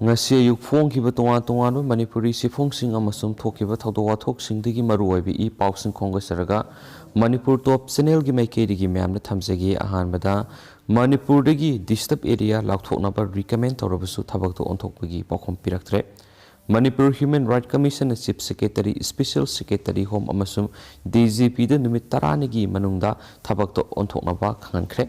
ngasi ayuk phongkiba tongan Manipuri sifungsing amasum thokiba thawdok wathoksingi maruoibi I pausing khongasaraga Manipur top channel gi maikeri myamna thamjagi ahanbada Manipur dagi Disturb Area Laothoknaba recommend tawrabasu thabak to onthokpagi pakhom piraktre Manipur Human Rights Commission Chief Secretary Special Secretary Home amasum DGP da numit 10 gi manungda thabak to onthoknaba khankhre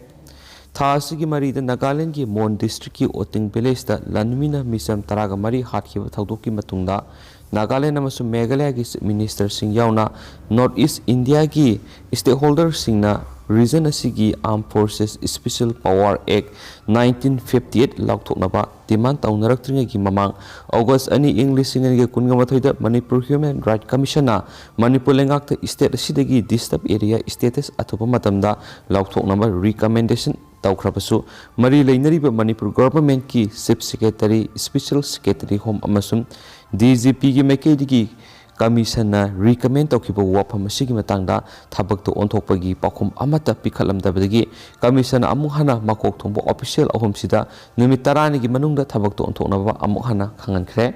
Thasigi Marida Nagaland ki Mon District ki Oting Village da Lanmina Misam Taraga Mari Hatkiba Thawdoki Matungda Nagaland amasum Meghalaya ki Minister sing yauna North East India ki stakeholder singna region asigi Armed Forces Special Power Act 1958 Laothoknaba demand tawnaraktriga ki mamang August ani English singa kunga mathoida Manipur Human Rights Commission na Manipur lengak state asidagi Disturb Area Status athopa matamda Laothoknaba recommendation tawkhrabasu mari leinariba Manipur government ki Chief Secretary Special Secretary Home amasum DGP ki maikedi Commission na recommend tawkiba wafam asigi matangda thabak to onthokpagi pakhum amata pikhalamdabadagi Commission na amuk hana makok thongbo official ahumsida numit 10 gi manungda thabak to onthoknaba amuk hana khangankhre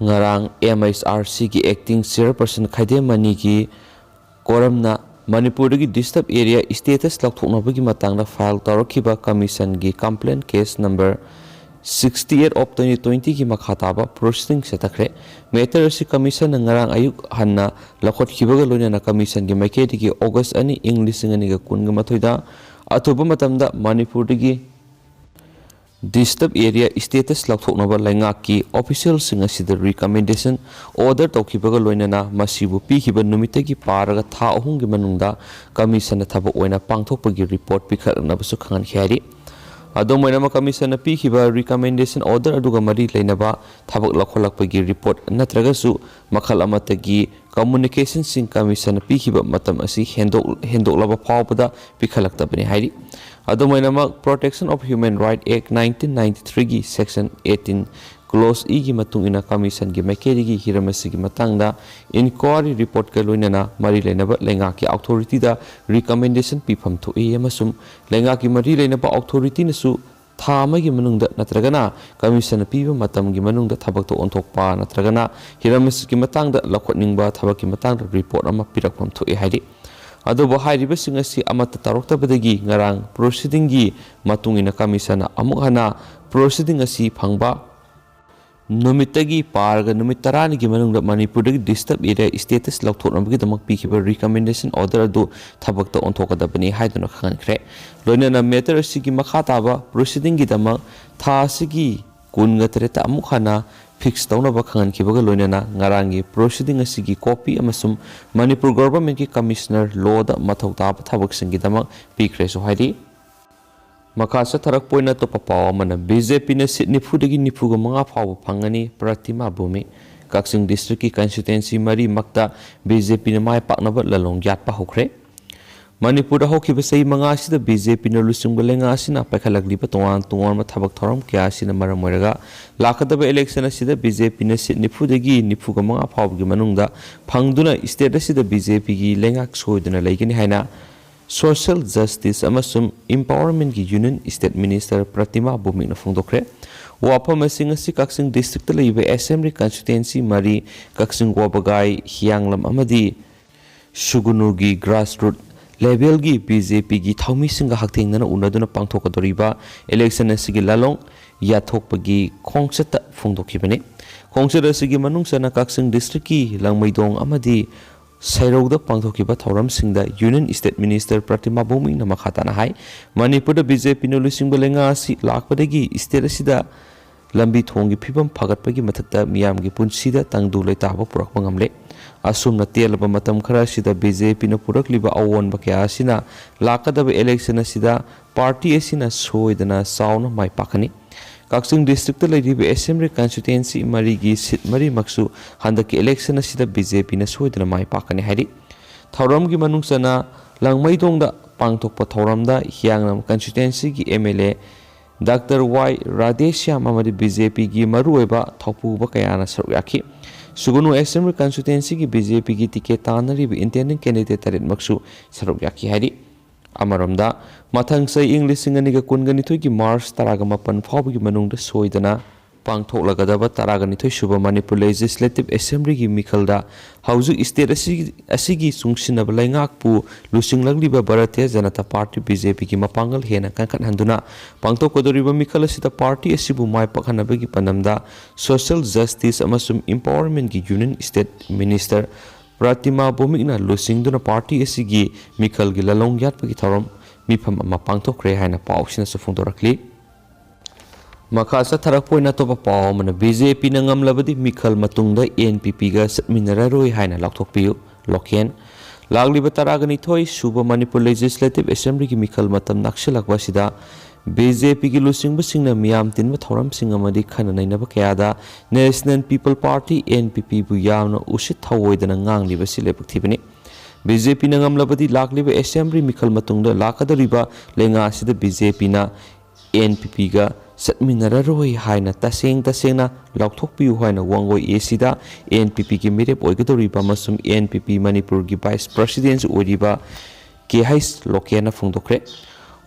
ngarang MSRC ki acting chairperson Khaidemani ki koramna Manipur dagi Disturb Area Status Laothoknabagi matangda file tawrakiba Commission gi complaint case number 68 of 2020 ki makhataba proceeding setakre matter si commission ngarang ayuk hanna lakhot khibaga loina commission gi maikedi ki August ani English ngani ga kunga mathoida athoba matamda Manipur dagi Disturb Area Status Laothoknaba laingak ki official singa sida recommendation order tawkibaga loina masibu pikhiba numitagi paraga tha ahung gi manungda commission thaba oina pangthokpagi report pikhatna basu khangan khari Adomoinama Commission pikhiba recommendation order aduga mari leinaba thabak lakholakpagi report natragasu makhal amatagi communication sing commission pikhiba matam asi hendoklaba phawbada pikhalaktabani hairi Adomoinama Protection of Human Rights Act 1993 gi section 18 Clause E gi matungina commission gi maikeri gi hiramasi gi matangda inquiry report ka loinana mari leinaba lenga ki authority da recommendation pifam thu e amasum lenga ki mari leinaba authority nasu thama gi manungda natragana commission piba matam gi manungda thabak to onthokpa natragana hiramasi gi matangda lakhotningba thabak gi matangda report ama pirakpam thu e haidi adobo hairiba singasi amata taroktabadagi ngarang proceeding gi matungina commission amuk hana proceeding asi phangba Numitagi parga numit 10 gi manungda Manipur dagi Disturb Area Status Laothoknabagi damak pikhiba recommendation order adu thabak ta onthokadabani haiduna khankhre loinana matter asigi makhataba proceeding gi damak tha asigi kunga tereta amuk hana fix tawnaba khangankibaga loinana ngarangi proceeding asigi copy amasum Manipur government ki commissioner law da mathauta thabak singi damak pikre so haidi Makasa tarak poina to papawa mana BJP na sit nipudagi nipuga mga pawa pangani Pratima Bumi Kaksing District ki constituency mari makta BJP na may paknaba lalong yat pa hokre Manipur hoki basay mga sida BJP na lusung balenga sina pakalagli pa tungan mathabak thoram kaya sina maramoyraga lakadaba election na sida BJP na sit nipudagi nipuga mga pawa gi manungda phangduna state sida BJP gi lengak soiduna laigani haina Social Justice amasum Empowerment ki Union State Minister Pratima Bumi na phongdokre wapam asing asi Kaksing District ta leiba Assembly constituency mari Kaksing Wabagai Hianglam amadi Sugunu gi grassroots level gi BJP gi thaumi singa hakthengna unaduna pangthokadoriba election asigi lalong yathokpagi khongsata phongdokhibani khongsata asigi manungsana Kaksing District ki langmaidong amadi Sairogda pangthokiba thoram singda Union State Minister Pratima Bumi na makhatana hai Manipur da BJP no lusing balenga si lakpadagi state asida lambi thongi phibam phagatpagi mathakta miyamgi punsida tangdu leitaba purakpa ngamle asumna telaba matam khara sida BJP no purakliba awon bakya asina lakadaba election asida party asina soidana sauna mai pakani Kaksing District laidiba Assembly constituency marigi sit mari maksu handaki election asida BJP na soidana mai pakani hairi thoram gi manungsana langmaidongda pangthokpa thoramda hiangnam constituency gi MLA Dr. Y Radeshyam amadi BJP gi maruoiba thopuba kayana saruyaki sugunu Assembly constituency gi BJP gi ticket tanariba intending candidate tarit maksu saruyaki hairi Amaramda, Matang say English singani ga kungani to gi Mars taraga mapan phawgi manungda soidana पांगथोकलगदब तरागनिथोय सुब Manipur legislative assembly की मिखलदा हाउजिक state असिगी सुंगसिनब लैंगाकपु लुसिंगलंगलिब Bharatiya Janata party BJP की मपांगल हेना कंखनहंदुना पांगथोकदोरिब मिखल असिदा party असिबु माय पखनबगी पनमदा सोशल जस्टिस अमसुम एम्पावरमेंट की यूनियन स्टेट मिनिस्टर प्रतिमा बोमिकना लुसिंगदुना पार्टी असिगी मिखल की ललोंग यातपगी थौरम मिफम अमा पांगथोकरे हायना पाउसिना सुफुंगदोरखली मखा चथरपोइना तोप पाव मन बीजेपी नंगमलबदी मिखल मतुंगदा एनपीपी गा सत्मिनररोय हायना लाथोकपियु लोकेन लागलिब तरागनिथोय सुब मणिपुर लेजिस्लेटिव असेंबली की मिखल मतम नक्सलकबसिदा बीजेपी की लुसिंगबसिंगना मियाम तिनब थौरमसिंग अमदी खननैनब कयादा नेशनल पीपल पार्टी एनपीपी बु यामना उसित थौवैदना nganglibasi lepakthibani बीजेपी नंगमलबदी लागलिब असेंबली मिखल मतुंगदा लाकदरिबा लेंगा असिदा बीजेपी ना एनपीपी गा सत्मिनररोय हायना तसेंगना लाउथोकपियु हायना वांगोय एसीदा एनपीपी की मिरेप ओइगदोरिबा मसुम एनपीपी मणिपुर की वाइस प्रेसिडेंट ओइरिबा केहाइस लोकेना फुंगदोखरे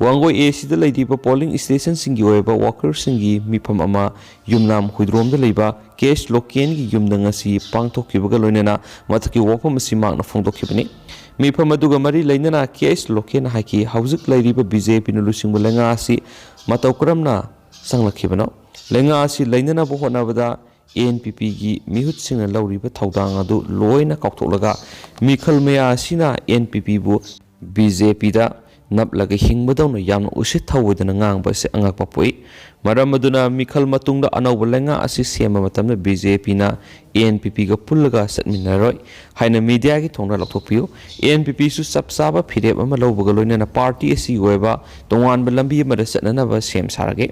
वांगोय एसीदा लैदिबा पोलिंग स्टेशन सिंगी ओइबा वर्कर सिंगी मिफम अमा युमनाम हुइद्रोमदा लैबा केस लोकेन की युमदंगसी पांगथोकिबगा लोइनना मथकी वफम सिमांगना फुंगदोखिबनी मिफम अदुगा मरी लैनना केस लोकेन हाइकी हाउजिक लैरिबा बीजेपी न लुसिंगबा लेंगा आसी मतौ करमना संलखिबनो लेंगा आसी लैनना बहोनाबदा एनपीपी की मिहुतसिंगना लौरिबा थौदांग अदु लोइना काउथोलगा मिखल मया आसीना एनपीपी बु बीजेपी दा नपलगा हिंगबदौना यामना उसित थौवदना ngangbase angakpa poi maram aduna mikhal matungda anauba lenga asi sema matamna BJP ना एनपीपी गा पुल्लगा सत्मिनरoi हाइना मीडिया की थोंना लथोपियो एनपीपी सु सबसाबा फिरेब अमा लौबगा लोइना पार्टी असि ओइबा तोंगानबा लंबी अमदा सतननबा सेम सारगे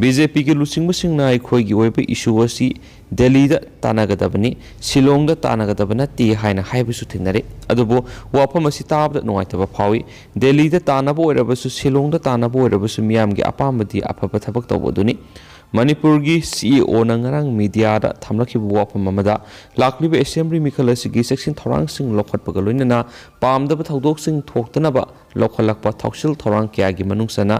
बीजेपी के लुसिंगबसिंगना अखोइगी ओइबा इशू असि दिल्ली दा तानागदबनी शिलोंग दा तानागदबना ती हाइना हाइबसु थिंगनरे अदुबो वाफम असि ताबदा नुवाइतबा फावी दिल्ली दा तानाबो ओइरबसु शिलोंग दा तानाबो ओइरबसु मियामगी अपामबदी अफबा थबक तौबदुनी मणिपुर की सीईओ नंगरांग मीडिया दा थमलखिबु वाफम अमदा लाक्लिबे असेंबली मिखल असिगी सेक्शन थौरांगसिंग लौखटपगा लोइनना पामदबा थौदोकसिंग थोक्तनबा लौखलकपा थौसिल थौरांग क्यागी मनुंगसना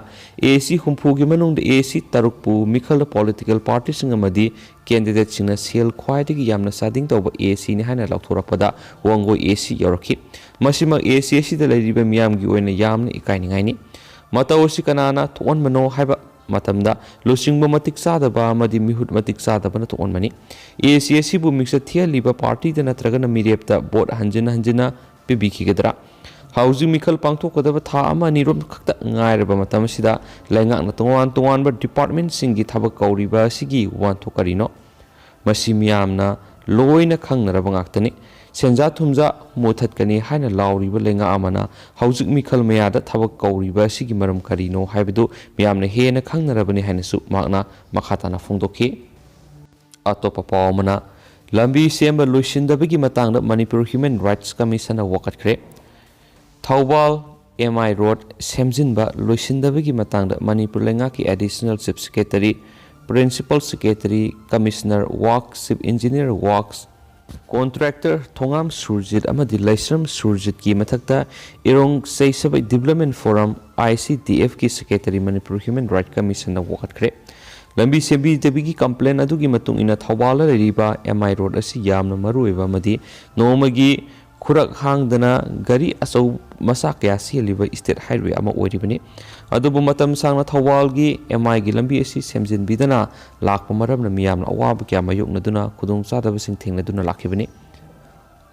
एसी हुंफुगी मनुंग एसी तरुकपु मिखल पॉलिटिकल पार्टी सिंग अमदी कैंडिडेट सिंगना सेल ख्वाइदगी यामना सादिंग तौबा एसी नि हाइना लौथोरकपदा वांगो एसी यौरखि मसिमा एसी असिदा लैरिबा मियामगी ओइना यामना इकाइनिंगाइनि मतौसि कनाना थोनमनो हाइबा मतमदा लुसिंगबा मतिक सादबा अमदी मिहुत मतिक सादबना थोनमनि एसी बु मिक्स थियलिबा पार्टी द नत्रगना मिरेपता बोट हंजना पिबिखिगदरा हाउजिंग मिखल पांगथोकदबा था अमा निरोम खक्ता ngairaba matam sida laingakna tongwan ba department singi thaba kauriba sigi wanto karino masi miyamna loina khangnaraba ngaktani senja thumja mothatkani haina lauriba lenga amana haujik mikhal mayada thaba kauriba sigi maram karino haibedu miyamna hena khangnarabani haina su makna makhatana phungdokhi atopa pawmana lambi semba loisindabagi matangda manipur human rights commission na wakatkre Thoubal MI road सेमजिनबा लोइसिंदबगी मतंगदा मणिपुर लेंगा की additional chief secretary principal secretary commissioner works chief engineer works contractor Thongam Surjit अमदी लैसरम सुरजित की मथक्ता इरोंग सेसब डेवलपमेंट फोरम आईसीडीएफ की secretary Manipur human right commission ना वखटखरे लंबी सेबी देबी कंप्लेन अदुगी मतुंग इना थौबाल लेरिबा एमआई रोड असि यामना मरुएबा मदी नोमगी खुरक हांगदना गरी असौ मसा कया सेलिबा स्टेट हाईवे अमा ओइरिबनी अदुबु मतम सांगना थौवालगी एमआई गी लंबी असि सेमजिनबिदना लाकपा मरमना मियामना अवाब क्या मायोगनदुना खुदोंग चादबसिंग थेंगनदुना लाखिबनी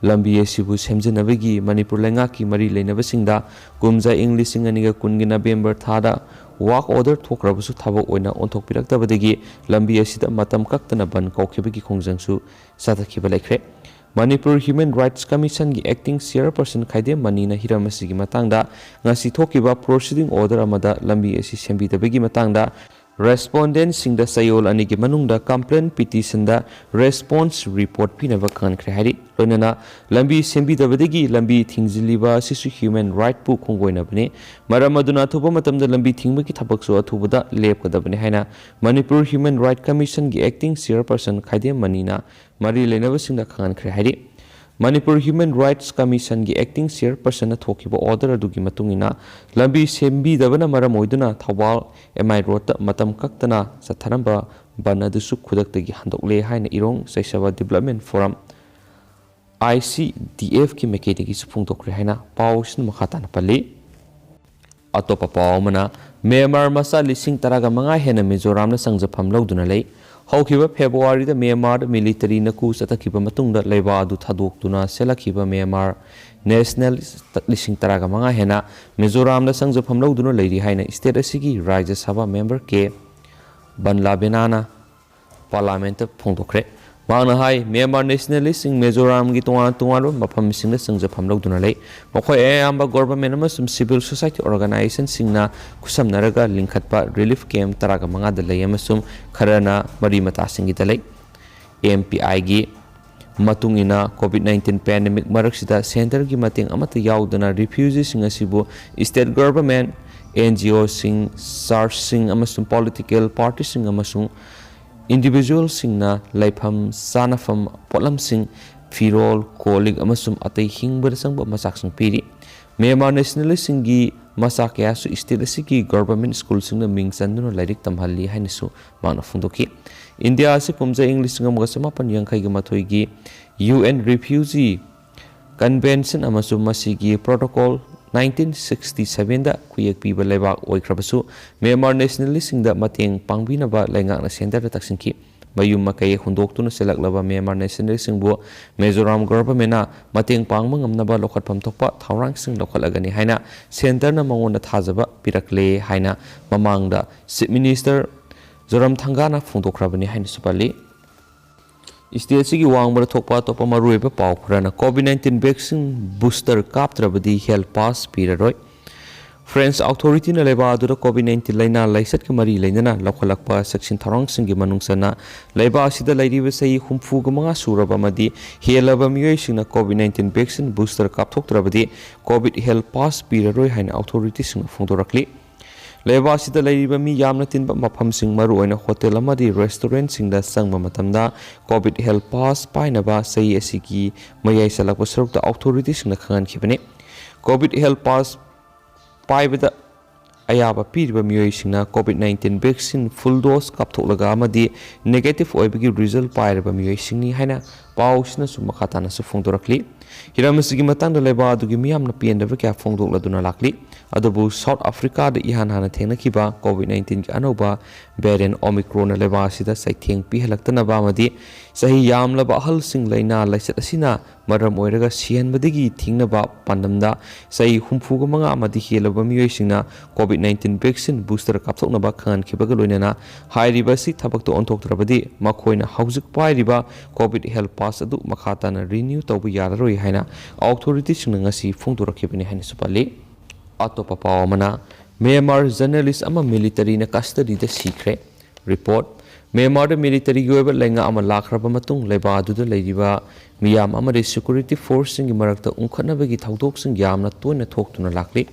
लंबी असिबु सेमजिनबगी मणिपुर लेंगा की मरी लेनबसिंगदा कुमजा इंग लिसिंग अनिगा कुनगी नवेंबर थादा वाक ऑर्डर थोक्रबसु थबक ओइना ओंथोकपिरक्तबदगी लंबी असिदा मतम कक्तना बन कौखिबगी खोंजंगसु साथखिबा लेख्रे मणिपुर ह्यूमन राइट्स कमीशन की एक्टिंग चेयरपर्सन खाइदे मनीना हिरमसिगी मतंगदा ngasi thokiba proceeding order amada lambi asi sembidabegi matangda respondent singda sayol ani gi manungda complaint petition da response report pinaba khankhre hari loinana lambi sembidabadegi lambi thingziliba sisu human right pu khongoina bani maramaduna thuba matamda lambi thingmaki thabaksu athubada lepkadabani haina manipur human right commission gi acting chairperson khaide manina mari lenaba singda khankhre hari Manipur human rights commission की acting chairperson थोकिबा order अदुगी मतुंगिना लंबी सेंबीदबना मरम ओइदुना Thoubal MI road मतम कक्तना सथरंबा ban adusu khudaktagi handokle haina irong saisaba development forum ICDF ki mekedi ki sufungtokre haina pausin makhata na pali atopa paumana Myanmar masa lising taraga manga hena Mizoram na sangjapam lawduna lei haukiba February da Myanmar military na ku satakiba matungda leiba adu thadokduna selakiba Myanmar national lising taraga manga hena Mizoram na sangjapam lawduna leiri haina state asigi Rajya Sabha member ke Banlabenana parliament phongdokre Mana hai Myanmar nationalist sing Mizoram gi tunga mafam sing na sangjapam lawduna lei makhoi ayamba government amasum civil society organization singna kusamnaraga lingkhatpa relief camp taraga manga da lei amasum kharana mari mata singi da lei MPI gi matungina COVID-19 pandemic maraksida center gi mating amata yaudana refugees sing asibu state government NGO sing SARS sing amasum political party sing amasum individual singna laifam sanafam potlam sing firol colleague amasum atai hingbar sangba masak sing piri Myanmar nationalist singi masak ya su state asiki government school singna ming sanduna lairik tamhalli hainisu mana fundoki India se pumja English ngam ga samapan yangkhai ga mathoi gi UN refugee convention amasum masigi protocol 1967 da kuyak piba lebak oikrabasu Myanmar nationalist singda mateng pangbinaba laingakna center da taksinki mayum makai hundoktuna selaklaba Myanmar nationalist singbu Mizoram government na mateng pangma ngamnaba lokhatpham thokpa thaurang sing lokhalagani haina center na mangona thajaba pirakle haina mamangda chief minister Zoram Thangana phongdokrabani haina supali State sigi wangbara thokpa topa maruiba pau khurana COVID-19 vaccine booster kaptrabadi health pass piraroi French authority na leba adura COVID-19 laina laisat ka mari lainana lokhalakpa section tharang singi manungsana leba asida lairiba sei humfu ga manga suraba madi helaba miyoi singna COVID-19 vaccine booster kapthoktrabadi COVID health pass piraroi haina authority sing phongdorakli Leba sida lairiba mi yamna tinba mafam sing maru oina hotel amadi restaurant singda sangba matamda COVID health pass painaba sei asiki mayai salakpa sarukta authority singna khangan khibane COVID health pass paibada ayaba piriba miyoi singna COVID-19 vaccine full dose kapthoklaga amadi negative oibagi result pairaba miyoi singni haina pausina su makhatana su phongdorakli Hiramasigi matangda leba adugi miyamna piendaba kya phongdokladuna lakli adubu South Africa da ihan hana thengnakiba COVID-19 ki anoba variant Omicron leba asida saitheng pihalaktanaba amadi sahi yamlaba ahal sing laina laisat asina maram oiraga sihanbadagi thingnaba pandamda sahi humfuga manga amadi helaba miyoi singna COVID-19 vaccine booster kapthoknaba khan khibaga loinana hairiba si thabakto onthoktrabadi makhoina haujuk pairiba COVID health pass adu makhatana renew tawba yararoi haina authority singna ngasi phongdorakhibani haina supali atopa pawamana Myanmar journalist ama military na custody da secret report Myanmar da military goeba lenga ama lakraba matung leba adu da leiriba miyam ama security force sing marakta unkhanabagi thaudok sing yamna toina thoktuna lakli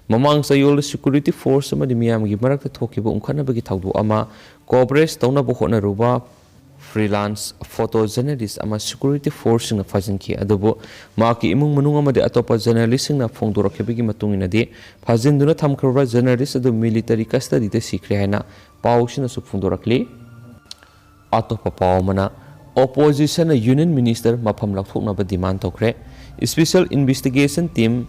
mamang sayol security force ama miyam gi marakta thokiba unkhanabagi thaudo ama cooperate tawna bo hona ruba freelance photojournalist ama security force na fajinki adubo maki imung manung amade atopa journalist na phongdorakhebigi matungina de fajinduna thamkhra journalist adu military custody de sikre haina pausina su phongdorakli atopa paumana opposition na union minister mafam lakhokna ba demand tokre special investigation team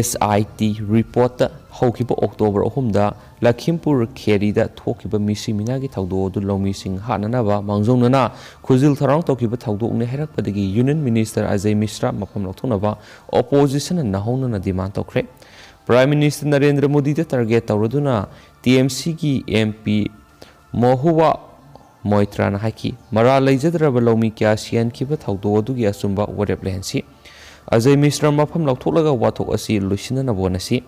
SIT report haukiba October 3 da Lakhimpur Kheri da thokiba misi minagi thaudo du lomi sing hananaba mangjongna khujil tharang tokiba thaudo ne herakpadagi union minister Ajay Mishra mafam lathonaba opposition na hongna na demand tokre Prime Minister Narendra Modi da target tawraduna TMC ki MP Mohuwa Moitra na haki mara leijadraba lomi kya sian kiba thaudo du gi asumba warep lehansi Ajay Mishra mafam latholaga wathok asi luisina na bonasi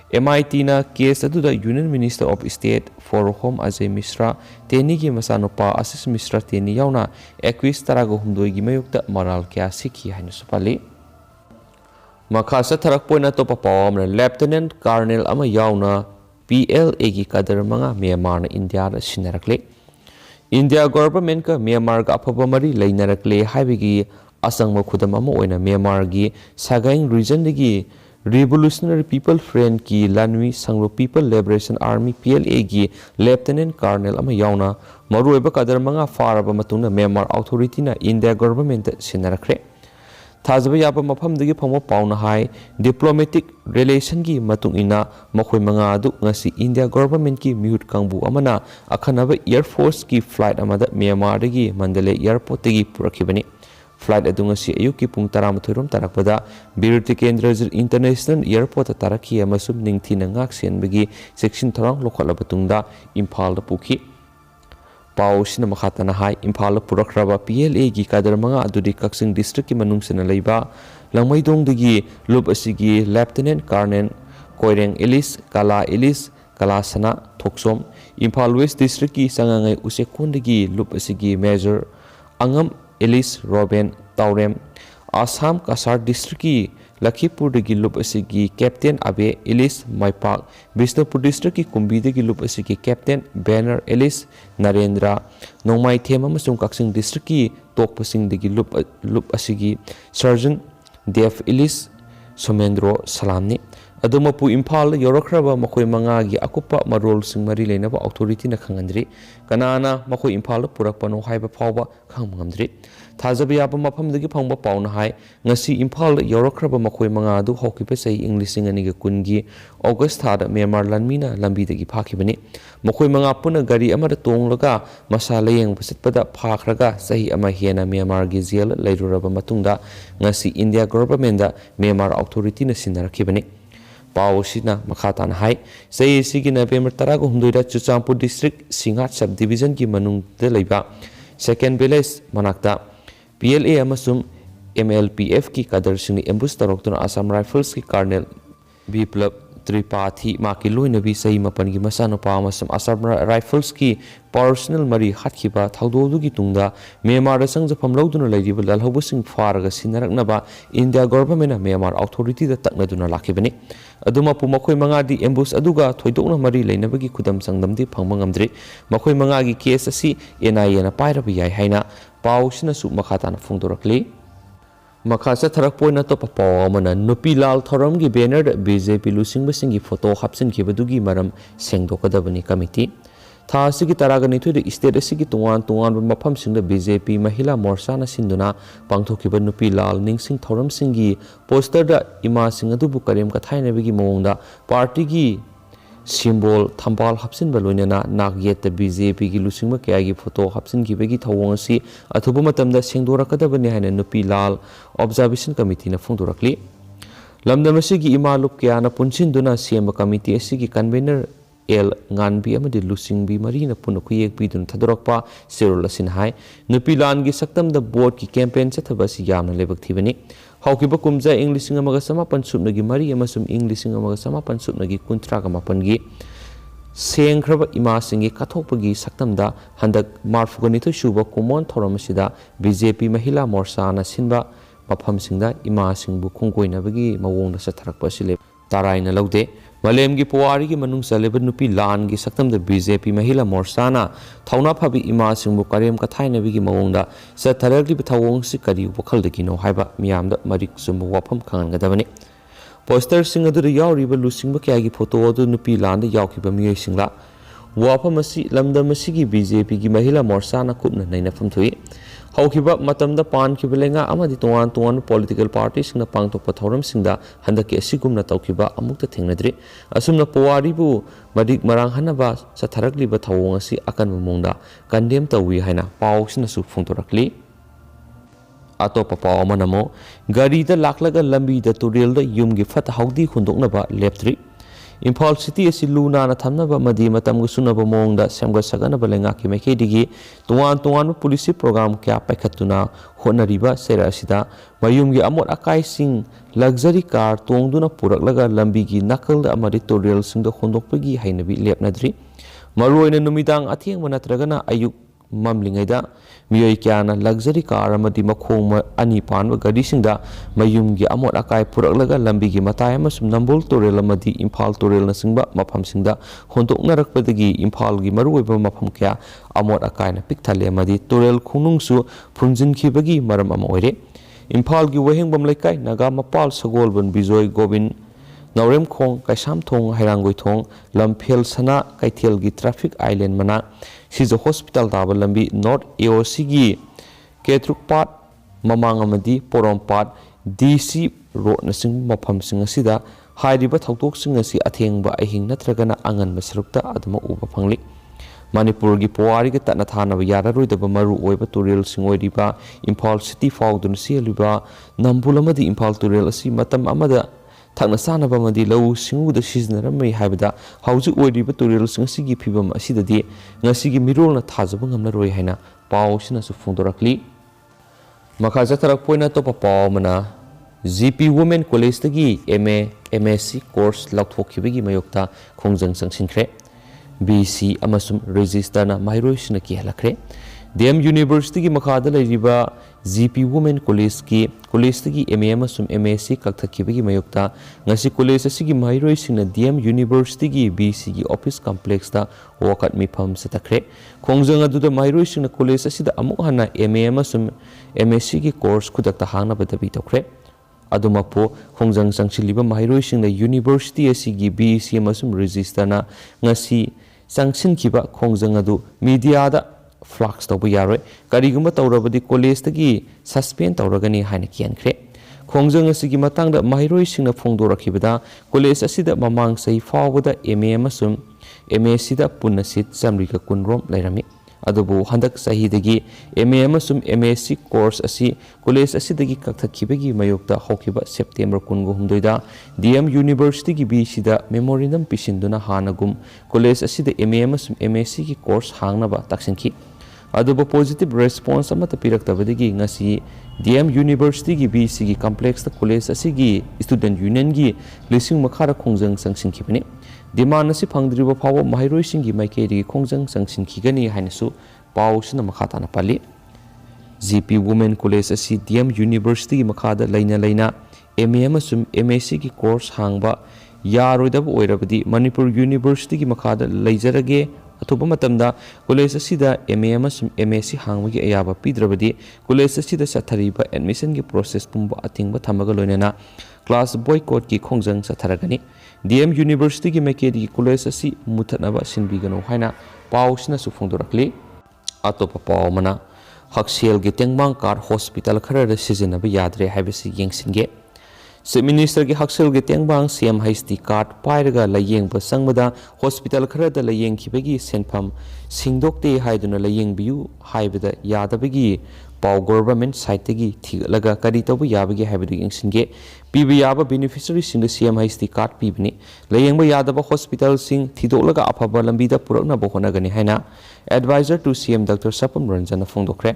MIT na case aduda Union Minister of State for Home Ajay Mishra teni gi masanopa Asis Mishra teni yauna equis taraga humdoi gi mayukta moral kya sikhi hainu supali makhasa tharak poina topa pawam Lieutenant Colonel ama yauna PLA gi kadar manga Myanmar na India ra sinarakle India government ka Myanmar ga aphaba mari leinarakle haibigi asangma khudam ama oina Myanmar gi Sagaing region dagi Revolutionary People Front की Lanwi Sanglo People Liberation Army PLA की Lieutenant Colonel ama yauna maruiba kadar manga faraba matungna Myanmar authority na India government sinarakre Thazaba yaba mafamdagi phangma pauna hai diplomatic relation ki matung ina makhoi manga adu ngasi India government ki mute kangbu amana akhanaba Air Force ki flight amada Myanmar dagi Mandalay airport dagi purakhibani Flight adungasi ayuk ki pung 13 tarakpada Birti Kendra International Airport tarakhi amasum ningthi na ngak sianbagi section tharang lokhala batungda Imphal da pukhi Pau sina makhatana hai Imphal purakraba PLA gi kadar manga adudi Kaksing district ki manung sina leiba langmaidong dagi lup asigi Lieutenant Colonel Koireng Elise Kalasana Thoksom Imphal West district ki sangangai usekon dagi lup asigi Major Angam Elise Robin Taurem Assam Kasar district ki Lakhipur dagi lup asigi Captain Abe Elise Maipak Bishnupur district ki Kumbi dagi lup asigi Captain Banner Elise Narendra Nongmai Them amasung Kaksing district ki Tokpasing dagi lup asigi Sergeant Dev Elise Somendro Salamni Adumapu Imphal Yorakraba makhoi manga gi akupa marol sing mari leinaba authority na khangandri kanana makhoi Imphal purakpano haiba phawba khangmamdri Thazabi yaba mafamdagi phangba pauna hai ngasi Imphal Yorakraba makhoi manga du hokipa sei English ani ga kungi August thada Myanmar lanmina lambi dagi phakibani makhoi manga puna gari amada tonglaga masala yeng basitpada phakhraga sahi ama hena Myanmar gi jail leiruraba matungda ngasi India government da Myanmar authority na sinarakibani Pawsina Makhatan Hai, say Sigi November Tarago Hunduira Chuchampur District, Singat Subdivision Ki Manung de Leba, Second Village Manakta, PLA Amasum, MLPF Ki Kadarshini Embus Tarokton Assam Rifles Ki Colonel Biplab Tripathi Makilu Nabi Sai Mapangi Masano Pamasam Assam Rifles Ki Personal Mari Hatkiba, Taudu Gi Tungda, Myanmar Sang Japam Loduna Lady Alhobusing Faraga Sinaraknaba, India government Myanmar authority the Taknaduna Lakibani. Aduma pumakoi mangadi embus aduga thoidokna mari leinabagi kudam sangdamdi phangmangamdri makoi mangagi case asi NIA na pairabi yai haina pausina su makhatana phungdorakli makhasa tharak poina to papaw amana nupi lal thoram gi banner BJP lusing basingi photo hapsin khibadugi maram sengdokadabani committee Tha asigi taraga nithoi state asigi tungan mafam singda BJP Mahila Morcha na sinduna pangthokiba nupi lal ningsing thoram singi poster da ima sing adubu karem ka thaina bigi mongda party gi symbol thambal hapsin baloina nak yet the BJP gi lusingma kya gi photo hapsin gi begi thawong si athubu matamda sengdora kadabani haina nupi lal observation committee na phungdorakli lamdam asigi ima lup kya na punsinduna CM committee asigi convener El Nganbi amadi lusingbi marina puna kuyek bidun thadorokpa serol asin hai nupi lan gi saktam da board ki campaign chathabasi yamna lebak thibani haukiba kumja English amaga samapan subnagi mari amasum English amaga samapan subnagi kuntra ga mapan gi sengkhraba ima singi kathokpagi saktam da handak marfugani to shuba kumon thoramasida BJP Mahila Morcha na sinba mafam singda ima singbu khungkoina bagi mawong da satharakpa sile taraina laude Malem gi Puwari gi manung saleba nupi lan gi saktam da BJP Mahila Morcha na thauna phabi ima singbu karem ka thaina bigi mawongda sa tharagli thawong si kari wakhal de kino haiba miyam da marik sum wafam khangan gadabani poster sing adu yauri ba lusingba kya gi photo adu nupi lan da yauki ba miyai singla wafam asi lamdam asi gi BJP gi Mahila Morcha na khupna naina famthui haukiba matamda pan kibelenga amadi tuan political parties na pangtokpa thoram singda handaki asigumna tawkiba amukta thengnadri asumna Puwari bu madik marang hanaba satharakli ba thawong asi akan mongda condemn tawi haina pawsina su phungtorakli atopa paw manamo gari da laklaga lambi da turel da yumgi fat haudi khundoknaba leptri Imphal City asi luna na thamnaba madi matam gu sunaba mongda semga sagana balenga ki mekedi tuan policy program kya paikhatuna honariba sera asida mayumgi amot akai sing luxury car tongduna puraklaga lambi gi nakal da amari tutorial sing da khondokpagi hainabi lepnadri maroina numidang atheng manatragana ayuk mamlingaida miyoi kyana luxury car amadi makhong ani panwa gari singda mayumgi amot akai puraklaga lambi gi matai amasum nambol torel amadi Imphal torel na singba mafam singda hondoknarakpadagi Imphal gi maruoiba mafam kya amot akai na pikthale amadi torel khunungsu phunjinkhibagi maram ama oire Imphal gi wehengbam laikai naga mapal sagolban Bijoy Gobin Nauremkhong, Kaisamthong, Hairanggoithong, Lamphel Sana, Kaithelgi Traffic Island Mana, Sija Hospital Taba Lambi, North AOC gi Ketrukpat, Mamang Amadi, Porompat, DC Road Nasing Mapam Singasida, Hairiba Tautok Singasi Athengba Ahing Natragana Angan Masrukta Adama Uba Panglik. Manipur gi Puari ki tatna thana yara roidaba maru oiba turel singoiriba Imphal City faudun sialiba Nambul amadi Imphal turel asi matam amada thakna sanaba madi lau singuda siznaramai haibada hauji oiriba turel singasi phibam asidadi ngasi gi mirolna thajaba ngamna roi haina pau sina su phungdorakli makha jatharak poina topa pau mana GP Women College tagi MA MSc course lauthokhibagi mayokta khongjang sangsinkhre BC amasum register na mahiroisna ki halakre DM University ki makhada lariba GP Women College ki MA amasum MSc kakthakibagi mayokta ngasi college asigi mahiroisna DM University ki BC ki office complex ta wakat mifam satakre khongjang aduda mahiroisna college asida amuk hana MA amasum MSc ki course khudakta hangna badabi tokre adumapo khongjang sangchiliba mahiroisna University asigi BC amasum register na ngasi Sanction kiba khongjang adu media da flux tawba yaroi kariguma tawrabadi college tagi suspend tawragani haina kiankhre khongjang asigi matangda mahiroi singna phongdorakhibada college asida mamang sei fawda MA amasum MSc da punna seat samrika kunrom lairami adubu handak sahidagi MA amasum MSc course asi college asidagi kakthakibagi mayokta hokiba September 19 da DM University gi BC da memorandum pisinduna hanagum college asida MA amasum MSc gi course hangnaba taksinki adubu positive response amata piraktabadagi ngasi DM University gi BC gi complex da college asigi student union gi lising makhara khongjang sangsinkhibani demand asi phangdriba phawa mahiroi singi maikeri khongjang sangsinkhigani hainasu pausna makhata na pali GP Women College asi DM University gi makhada laina MA amasum MSc gi course hangba yaroidaba oirabadi Manipur University gi makhada leijarage atoba matamda college asida MA amasum MSc hangwagi ayaba pidrabadi college asida sathariba admission gi process pumba atingba thamaga loinana class boycott ki khongjang satharagani DM University ki maikeri college asi muthanaba sinbigano haina pausna su phongdorakli atopa paw mana Haksel gi tengmang kar hospital khara sizinaba yadre haibasi yengsinge Chief Minister ki Haksel gi tengbang CM HD card pairaga layeng ba sangmada hospital khara da layeng khibagi senpham singdokte haiduna layeng biu haibada yadabagi Pau government site tagi thigalaga kari tobu yabagi haibadu yengsinge pibi yaba beneficiary singa CM HD card pibni layengba yadaba hospital sing thidolaga afaba lambida purakna bohonagani haina advisor to CM Dr. Sapam Ranjana phongdokre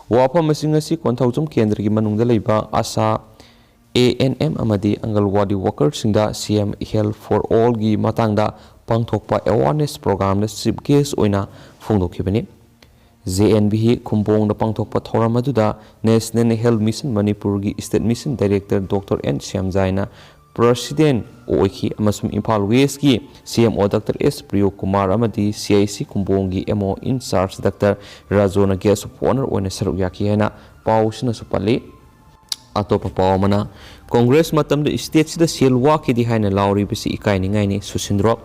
wafa masinga si konthauchum kendra gi manungda leiba asa ANM amadi Angalwadi worker singda CM Health for All gi matangda pangthokpa awareness program na chief guest oina phongdokhibani JNB Kumbong na pangthokpa thoram aduda National Health Mission Manipur gi State Mission Director Dr. N Shyamjai President oikhi amasum Imphal West gi CMO Dr. S Priyo Kumar amadi CIC Kumbong gi MO in charge Dr. Rajona guest of honor oina saruk yaki haina pausna supali atopa pawmana Congress matamda state sida selwa ki di haina lauri bisi ikai ningai ni susindro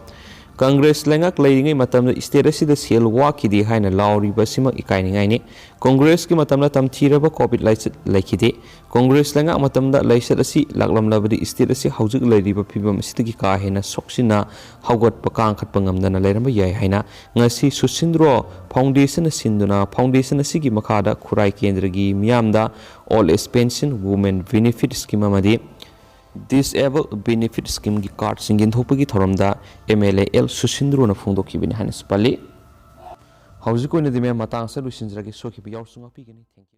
Congress lengak leiringai matamda state sida selwa ki di haina lauri basima ikai ningai ni Congress ki matamda tamthiraba covid laikide Congress lengak matamda laisat asi laklam labadi state asi haujik leiriba phibam sidagi ka hena soksina haugat pakang khat pangamdana leiramba yai haina ngasi susindro foundation sinduna foundation asigi makhada khurai kendragi miyamda all expansion women benefit scheme amadi Disabled benefit scheme gi card singin thopagi thoramda MLA L Susindro na phongdokhibini haina spali haujiko ne dime matang sa lusinjragi sokhibi yaursunga pigini thank you